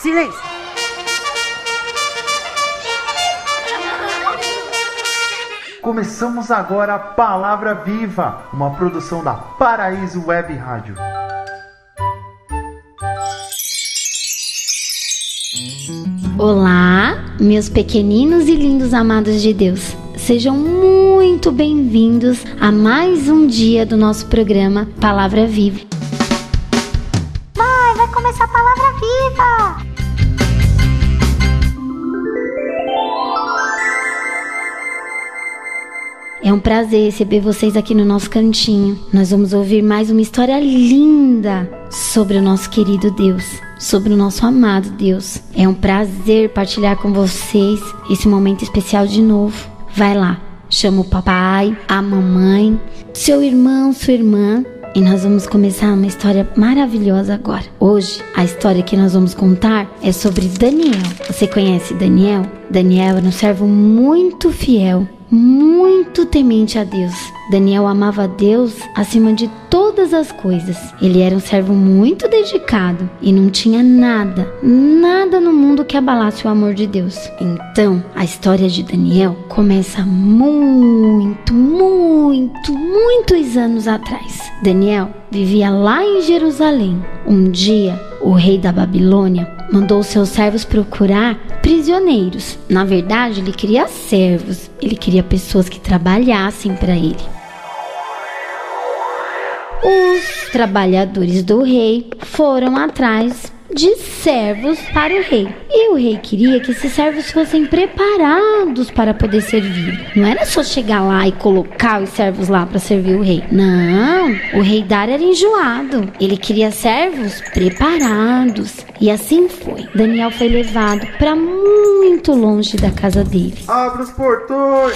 Silêncio! Começamos agora a Palavra Viva, uma produção da Paraíso Web Rádio. Olá, meus pequeninos e lindos amados de Deus. Sejam muito bem-vindos a mais um dia do nosso programa Palavra Viva. Mãe, vai começar a Palavra Viva! É um prazer receber vocês aqui no nosso cantinho. Nós vamos ouvir mais uma história linda sobre o nosso querido Deus, sobre o nosso amado Deus. É um prazer partilhar com vocês esse momento especial de novo. Vai lá, chama o papai, a mamãe, seu irmão, sua irmã, e nós vamos começar uma história maravilhosa agora. Hoje, a história que nós vamos contar é sobre Daniel. Você conhece Daniel? Daniel era um servo muito fiel, muito temente a Deus. Daniel amava a Deus acima de todas as coisas. Ele era um servo muito dedicado e não tinha nada no mundo que abalasse o amor de Deus. Então, a história de Daniel começa muitos anos atrás. Daniel vivia lá em Jerusalém. Um dia, o rei da Babilônia mandou seus servos procurar prisioneiros. Na verdade, ele queria servos. Ele queria pessoas que trabalhassem para ele. Os trabalhadores do rei foram atrás de servos para o rei. E o rei queria que esses servos fossem preparados para poder servir. Não era só chegar lá e colocar os servos lá para servir o rei. Não, o rei Dário era enjoado. Ele queria servos preparados. E assim foi. Daniel foi levado para muito longe da casa dele. Abra os portões!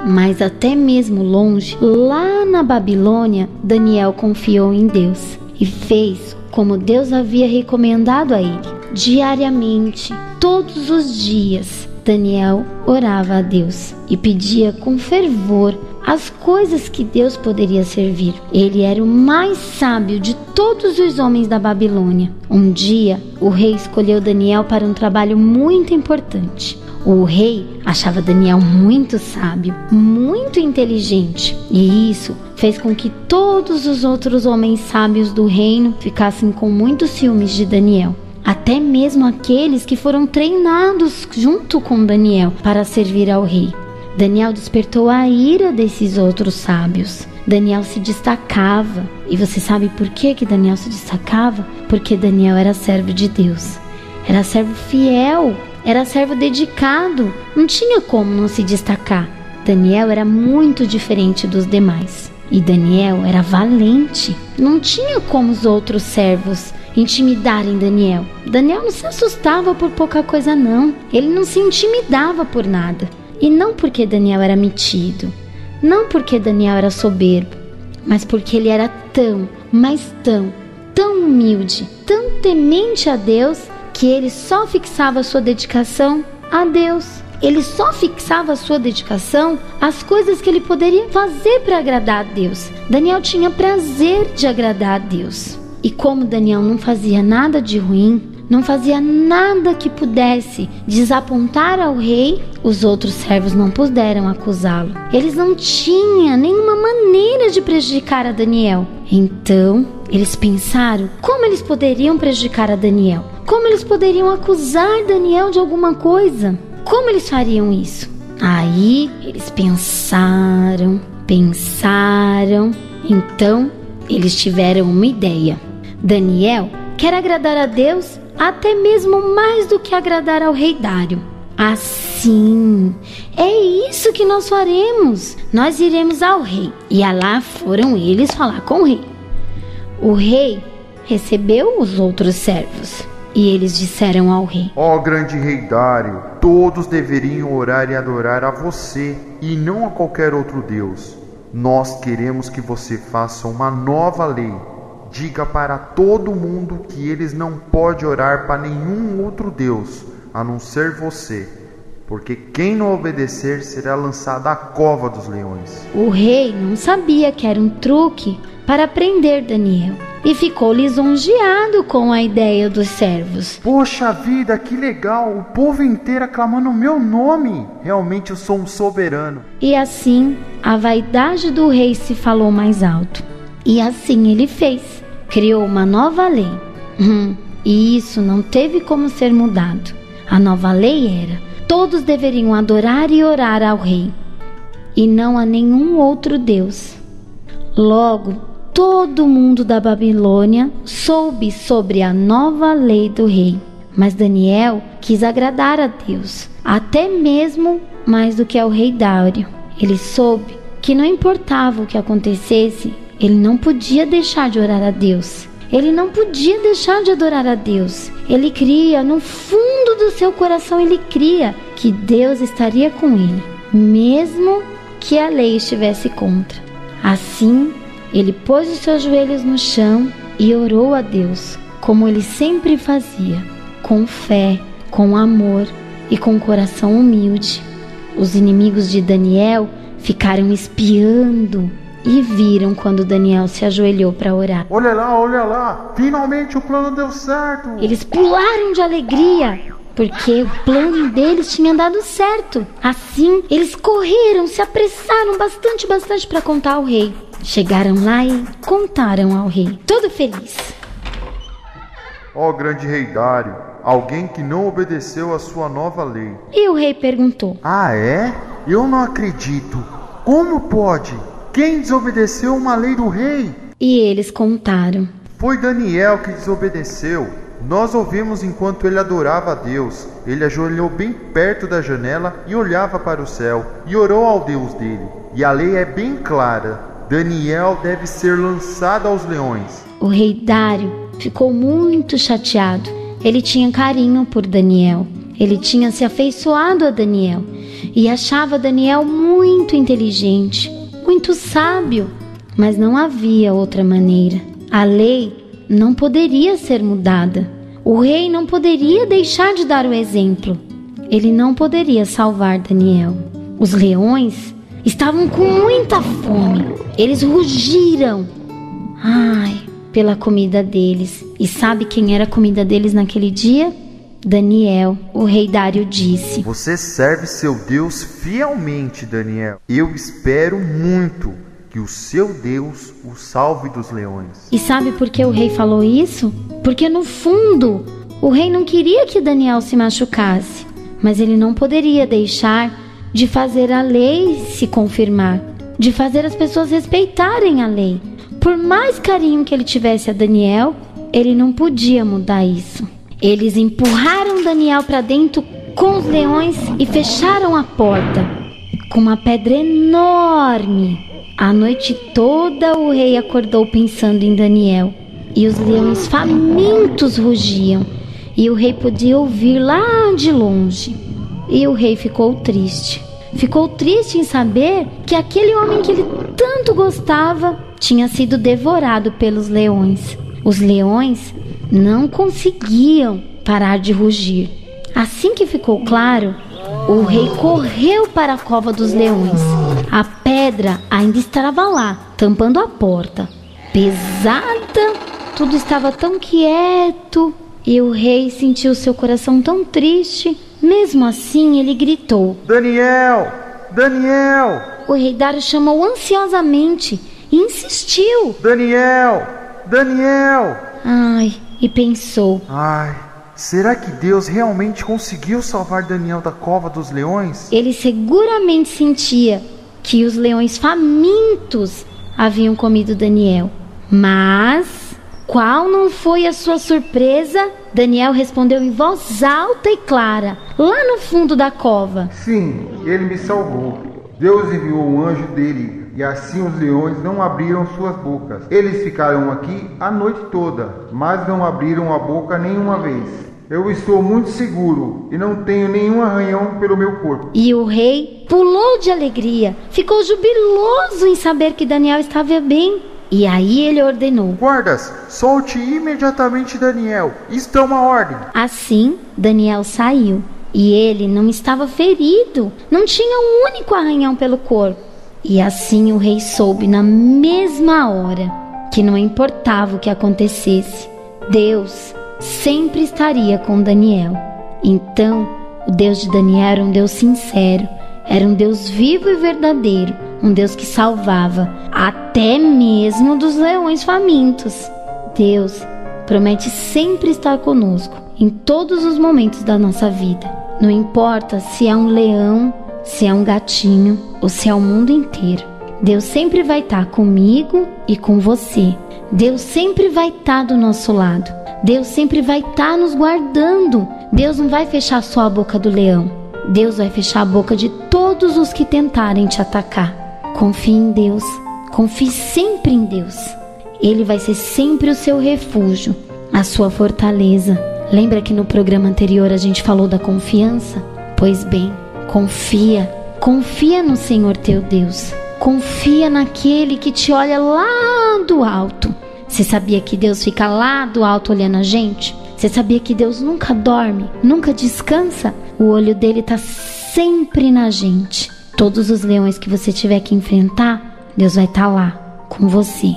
Mas até mesmo longe, lá na Babilônia, Daniel confiou em Deus e fez como Deus havia recomendado a ele. Diariamente, todos os dias, Daniel orava a Deus e pedia com fervor as coisas que Deus poderia servir. Ele era o mais sábio de todos os homens da Babilônia. Um dia, o rei escolheu Daniel para um trabalho muito importante. O rei achava Daniel muito sábio, muito inteligente, e isso fez com que todos os outros homens sábios do reino ficassem com muitos ciúmes de Daniel. Até mesmo aqueles que foram treinados junto com Daniel para servir ao rei. Daniel despertou a ira desses outros sábios. Daniel se destacava. E você sabe por que Daniel se destacava? Porque Daniel era servo de Deus. Era servo fiel. Era servo dedicado, não tinha como não se destacar. Daniel era muito diferente dos demais. E Daniel era valente. Não tinha como os outros servos intimidarem Daniel. Daniel não se assustava por pouca coisa não. Ele não se intimidava por nada. E não porque Daniel era metido. Não porque Daniel era soberbo. Mas porque ele era tão humilde, tão temente a Deus, que ele só fixava sua dedicação a Deus. Ele só fixava sua dedicação às coisas que ele poderia fazer para agradar a Deus. Daniel tinha prazer de agradar a Deus. E como Daniel não fazia nada de ruim, não fazia nada que pudesse desapontar ao rei, os outros servos não puderam acusá-lo. Eles não tinham nenhuma maneira de prejudicar a Daniel. Então, eles pensaram como eles poderiam prejudicar a Daniel. Como eles poderiam acusar Daniel de alguma coisa? Como eles fariam isso? Aí eles pensaram. Então eles tiveram uma ideia. Daniel quer agradar a Deus até mesmo mais do que agradar ao rei Dário. Assim, é isso que nós faremos. Nós iremos ao rei. E lá foram eles falar com o rei. O rei recebeu os outros servos. E eles disseram ao rei: Ó grande rei Dário, todos deveriam orar e adorar a você, e não a qualquer outro Deus. Nós queremos que você faça uma nova lei. Diga para todo mundo que eles não podem orar para nenhum outro Deus, a não ser você, porque quem não obedecer será lançado à cova dos leões. O rei não sabia que era um truque para prender Daniel e ficou lisonjeado com a ideia dos servos. Poxa vida, que legal! O povo inteiro aclamando o meu nome! Realmente eu sou um soberano. E assim, a vaidade do rei se falou mais alto. E assim ele fez. Criou uma nova lei. E isso não teve como ser mudado. A nova lei era: todos deveriam adorar e orar ao rei, e não a nenhum outro Deus. Logo, todo mundo da Babilônia soube sobre a nova lei do rei. Mas Daniel quis agradar a Deus, até mesmo mais do que ao rei Dário. Ele soube que não importava o que acontecesse, ele não podia deixar de orar a Deus. Ele não podia deixar de adorar a Deus. Ele cria, no fundo do seu coração, ele cria que Deus estaria com ele, mesmo que a lei estivesse contra. Assim, ele pôs os seus joelhos no chão e orou a Deus, como ele sempre fazia, com fé, com amor e com coração humilde. Os inimigos de Daniel ficaram espiando e viram quando Daniel se ajoelhou para orar. Olha lá, finalmente o plano deu certo. Eles pularam de alegria, porque o plano deles tinha dado certo. Assim, eles correram, se apressaram bastante para contar ao rei. Chegaram lá e contaram ao rei, todo feliz. Ó grande rei Dário, alguém que não obedeceu à sua nova lei. E o rei perguntou: Ah, é? Eu não acredito. Como pode? Quem desobedeceu uma lei do rei? E eles contaram: Foi Daniel que desobedeceu. Nós ouvimos enquanto ele adorava a Deus. Ele ajoelhou bem perto da janela e olhava para o céu e orou ao Deus dele. E a lei é bem clara: Daniel deve ser lançado aos leões. O rei Dário ficou muito chateado. Ele tinha carinho por Daniel. Ele tinha se afeiçoado a Daniel e achava Daniel muito inteligente, muito sábio. Mas não havia outra maneira. A lei não poderia ser mudada. O rei não poderia deixar de dar o exemplo. Ele não poderia salvar Daniel. Os leões estavam com muita fome. Eles rugiram, pela comida deles. E sabe quem era a comida deles naquele dia? Daniel. O rei Dário disse: Você serve seu Deus fielmente, Daniel. Eu espero muito que o seu Deus o salve dos leões. E sabe por que o rei falou isso? Porque no fundo, o rei não queria que Daniel se machucasse. Mas ele não poderia deixar de fazer a lei se confirmar, de fazer as pessoas respeitarem a lei. Por mais carinho que ele tivesse a Daniel, ele não podia mudar isso. Eles empurraram Daniel para dentro com os leões e fecharam a porta com uma pedra enorme. A noite toda o rei acordou pensando em Daniel, e os leões famintos rugiam, e o rei podia ouvir lá de longe. E o rei ficou triste. Ficou triste em saber que aquele homem que ele tanto gostava tinha sido devorado pelos leões. Os leões não conseguiam parar de rugir. Assim que ficou claro, o rei correu para a cova dos leões. A pedra ainda estava lá, tampando a porta. Pesada, tudo estava tão quieto. E o rei sentiu seu coração tão triste. Mesmo assim, ele gritou: Daniel! Daniel! O rei Dário chamou ansiosamente e insistiu: Daniel! Daniel! E pensou: será que Deus realmente conseguiu salvar Daniel da cova dos leões? Ele seguramente sentia que os leões famintos haviam comido Daniel. Mas qual não foi a sua surpresa? Daniel respondeu em voz alta e clara, lá no fundo da cova: Sim, ele me salvou. Deus enviou um anjo dele, e assim os leões não abriram suas bocas. Eles ficaram aqui a noite toda, mas não abriram a boca nenhuma vez. Eu estou muito seguro e não tenho nenhum arranhão pelo meu corpo. E o rei pulou de alegria, ficou jubiloso em saber que Daniel estava bem. E aí ele ordenou: Guardas, solte imediatamente Daniel. Isto é uma ordem. Assim, Daniel saiu e ele não estava ferido, não tinha um único arranhão pelo corpo. E assim o rei soube na mesma hora que não importava o que acontecesse, Deus sempre estaria com Daniel. Então, o Deus de Daniel era um Deus sincero, era um Deus vivo e verdadeiro, um Deus que salvava até mesmo dos leões famintos. Deus promete sempre estar conosco em todos os momentos da nossa vida. Não importa se é um leão, se é um gatinho ou se é o mundo inteiro. Deus sempre vai estar comigo e com você. Deus sempre vai estar do nosso lado. Deus sempre vai estar nos guardando. Deus não vai fechar só a boca do leão. Deus vai fechar a boca de todos os que tentarem te atacar. Confie em Deus. Confie sempre em Deus. Ele vai ser sempre o seu refúgio, a sua fortaleza. Lembra que no programa anterior a gente falou da confiança? Pois bem, confia no Senhor teu Deus. Confia naquele que te olha lá do alto. Você sabia que Deus fica lá do alto olhando a gente? Você sabia que Deus nunca dorme, nunca descansa? O olho dele está sempre na gente. Todos os leões que você tiver que enfrentar, Deus vai estar lá com você,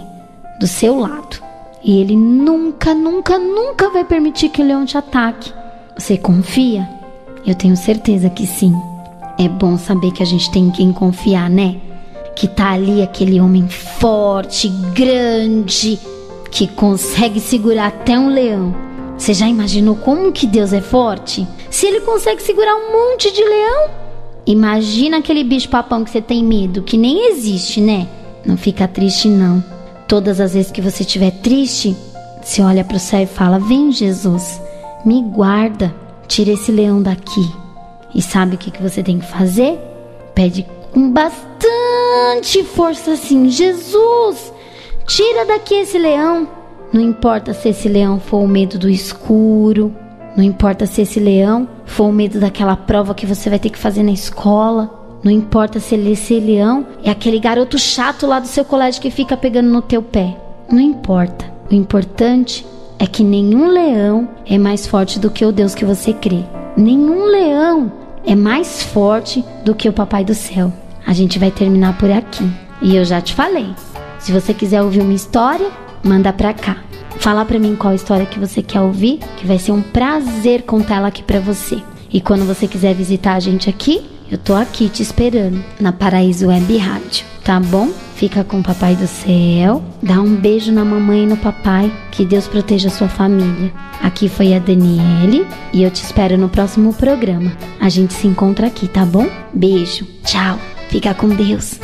do seu lado. E ele nunca vai permitir que o leão te ataque. Você confia? Eu tenho certeza que sim. É bom saber que a gente tem em quem confiar, né? Que tá ali aquele homem forte, grande, que consegue segurar até um leão. Você já imaginou como que Deus é forte? Se ele consegue segurar um monte de leão, imagina aquele bicho papão que você tem medo, que nem existe, né? Não fica triste não. Todas as vezes que você estiver triste, você olha para o céu e fala: vem Jesus, me guarda, tira esse leão daqui. E sabe o que você tem que fazer? Pede com bastante força assim: Jesus, tira daqui esse leão. Não importa se esse leão for o medo do escuro, não importa se esse leão for o medo daquela prova que você vai ter que fazer na escola, não importa se esse leão é aquele garoto chato lá do seu colégio que fica pegando no teu pé. Não importa. O importante é que nenhum leão é mais forte do que o Deus que você crê. Nenhum leão é mais forte do que o Papai do Céu. A gente vai terminar por aqui. E eu já te falei. Se você quiser ouvir uma história, manda pra cá. Fala pra mim qual história que você quer ouvir, que vai ser um prazer contar ela aqui pra você. E quando você quiser visitar a gente aqui, eu tô aqui te esperando na Paraíso Web Rádio, tá bom? Fica com o Papai do Céu, dá um beijo na mamãe e no papai, que Deus proteja a sua família. Aqui foi a Daniele e eu te espero no próximo programa. A gente se encontra aqui, tá bom? Beijo, tchau, fica com Deus.